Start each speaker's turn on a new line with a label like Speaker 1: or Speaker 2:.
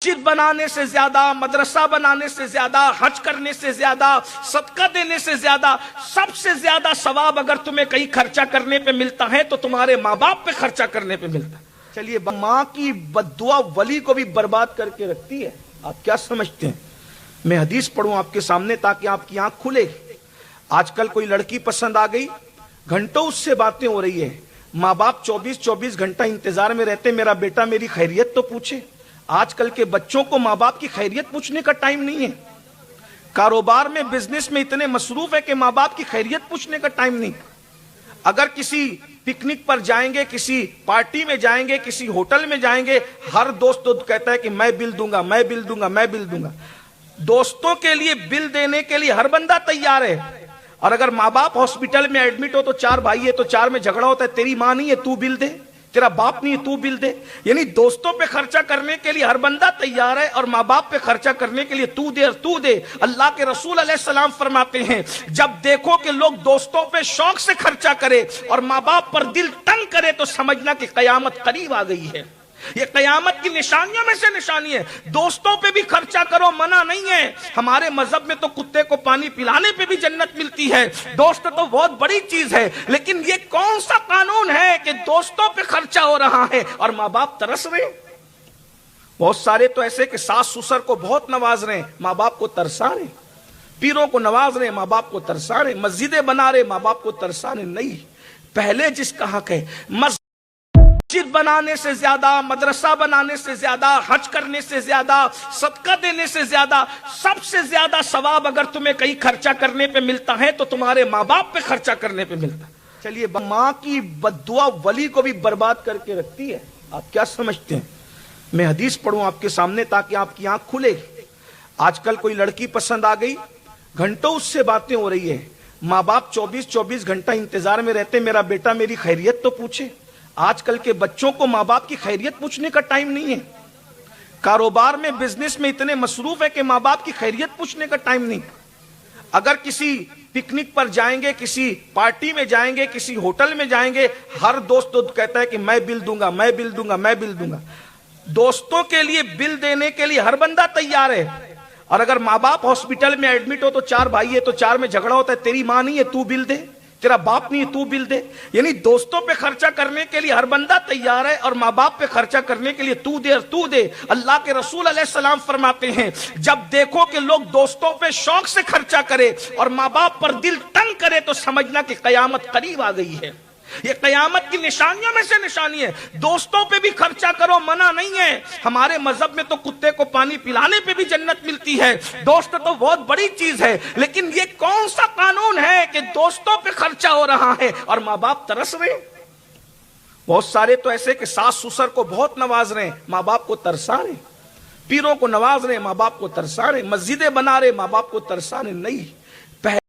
Speaker 1: مسجد بنانے سے زیادہ، مدرسہ بنانے سے زیادہ، حج کرنے سے زیادہ، صدقہ دینے سے زیادہ، سب سے زیادہ ثواب اگر تمہیں کہیں خرچہ کرنے پہ ملتا ہے تو تمہارے ماں باپ پہ خرچہ کرنے پہ ملتا ہے۔ چلیے، ماں کی بددعا ولی کو بھی برباد کر کے رکھتی ہے۔ آپ کیا سمجھتے ہیں؟ میں حدیث پڑھوں آپ کے سامنے تاکہ آپ کی آنکھ کھلے۔ آج کل کوئی لڑکی پسند آ گئی، گھنٹوں اس سے باتیں ہو رہی ہے، ماں باپ 24 گھنٹہ انتظار میں رہتے میرا بیٹا میری خیریت تو پوچھے۔ آج کل کے بچوں کو ماں باپ کی خیریت پوچھنے کا ٹائم نہیں ہے، کاروبار میں بزنس میں اتنے مصروف ہے کہ ماں باپ کی خیریت پوچھنے کا ٹائم نہیں۔ اگر کسی پکنک پر جائیں گے، کسی پارٹی میں جائیں گے، کسی ہوٹل میں جائیں گے، ہر دوست تو کہتا ہے کہ میں بل دوں گا، میں بل دوں گا، میں بل دوں گا۔ دوستوں کے لیے بل دینے کے لیے ہر بندہ تیار ہے، اور اگر ماں باپ ہاسپٹل میں ایڈمٹ ہو تو 4 بھائی ہے تو 4 میں جھگڑا ہوتا ہے، تیری ماں نہیں ہے تو بل دے، تیرا باپ نہیں ہے تو بل دے۔ یعنی دوستوں پہ خرچہ کرنے کے لیے ہر بندہ تیار ہے، اور ماں باپ پہ خرچہ کرنے کے لیے تو دے اور تو دے۔ اللہ کے رسول علیہ السلام فرماتے ہیں، جب دیکھو کہ لوگ دوستوں پہ شوق سے خرچہ کرے اور ماں باپ پر دل تنگ کرے تو سمجھنا کہ قیامت قریب آ گئی ہے۔ یہ قیامت کی نشانیوں میں سے نشانی ہے۔ دوستوں پہ بھی خرچہ کرو، منع نہیں ہے۔ ہمارے مذہب میں تو کتے کو پانی پلانے پہ بھی جنت ملتی ہے۔ دوست تو بہت بڑی چیز ہے، لیکن یہ کون سا قانون ہے کہ دوستوں پہ خرچہ ہو رہا ہے اور ماں باپ ترس رہے ہیں؟ بہت سارے تو ایسے کہ ساس سسر کو بہت نواز رہے ہیں، ماں باپ کو ترسا رہے ہیں، پیروں کو نواز رہے ہیں، ماں باپ کو ترسا رہے ہیں، مسجدیں بنا رہے ہیں، ماں باپ کو ترسا رہے ہیں۔ نہیں، پہلے جس کا حق ہے، مسجد بنانے سے زیادہ، مدرسہ بنانے سے زیادہ، حج کرنے سے زیادہ، صدقہ دینے سے زیادہ، سب سے زیادہ ثواب اگر تمہیں کہیں خرچہ کرنے پہ ملتا ہے تو تمہارے ماں باپ پہ خرچہ کرنے پہ ملتا ہے۔ چلیے، ماں کی بددعا ولی کو بھی برباد کر کے رکھتی ہے۔ آپ کیا سمجھتے ہیں؟ میں حدیث پڑھوں آپ کے سامنے تاکہ آپ کی آنکھ کھلے۔ آج کل کوئی لڑکی پسند آ گئی، گھنٹوں اس سے باتیں ہو رہی ہے، ماں باپ 24 گھنٹہ انتظار میں رہتے میرا بیٹا میری خیریت تو پوچھے۔ آج کل کے بچوں کو ماں باپ کی خیریت پوچھنے کا ٹائم نہیں ہے، کاروبار میں بزنس میں اتنے مصروف ہے کہ ماں باپ کی خیریت پوچھنے کا ٹائم نہیں۔ اگر کسی پکنک پر جائیں گے، کسی پارٹی میں جائیں گے، کسی ہوٹل میں جائیں گے، ہر دوست تو کہتا ہے کہ میں بل دوں گا، میں بل دوں گا، میں بل دوں گا۔ دوستوں کے لیے بل دینے کے لیے ہر بندہ تیار ہے، اور اگر ماں باپ ہاسپٹل میں ایڈمٹ ہو تو 4 بھائی ہے تو 4 میں جھگڑا ہوتا ہے، تیری ماں نہیں ہے تو بل دے، تیرا باپ نہیں ہے تو بل دے۔ یعنی دوستوں پہ خرچہ کرنے کے لیے ہر بندہ تیار ہے، اور ماں باپ پہ خرچہ کرنے کے لیے تو دے اور تو دے۔ اللہ کے رسول علیہ السلام فرماتے ہیں، جب دیکھو کہ لوگ دوستوں پہ شوق سے خرچہ کرے اور ماں باپ پر دل تنگ کرے تو سمجھنا کہ قیامت قریب آ گئی ہے۔ یہ قیامت کی نشانیوں میں سے نشانی ہے۔ دوستوں پہ بھی خرچہ کرو، منع نہیں ہے۔ ہمارے مذہب میں تو کتے کو پانی پلانے پہ بھی جنت ملتی ہے۔ دوست تو بہت بڑی چیز ہے، لیکن یہ کون سا قانون ہے کہ دوستوں پہ خرچہ ہو رہا ہے اور ماں باپ ترس رہے ہیں؟ بہت سارے تو ایسے کہ ساس سسر کو بہت نواز رہے ہیں، ماں باپ کو ترسا رہے ہیں، پیروں کو نواز رہے ہیں، ماں باپ کو ترسا رہے ہیں، مسجدیں بنا رہے ہیں، ماں باپ کو ترسا رہے ہیں۔ نہیں،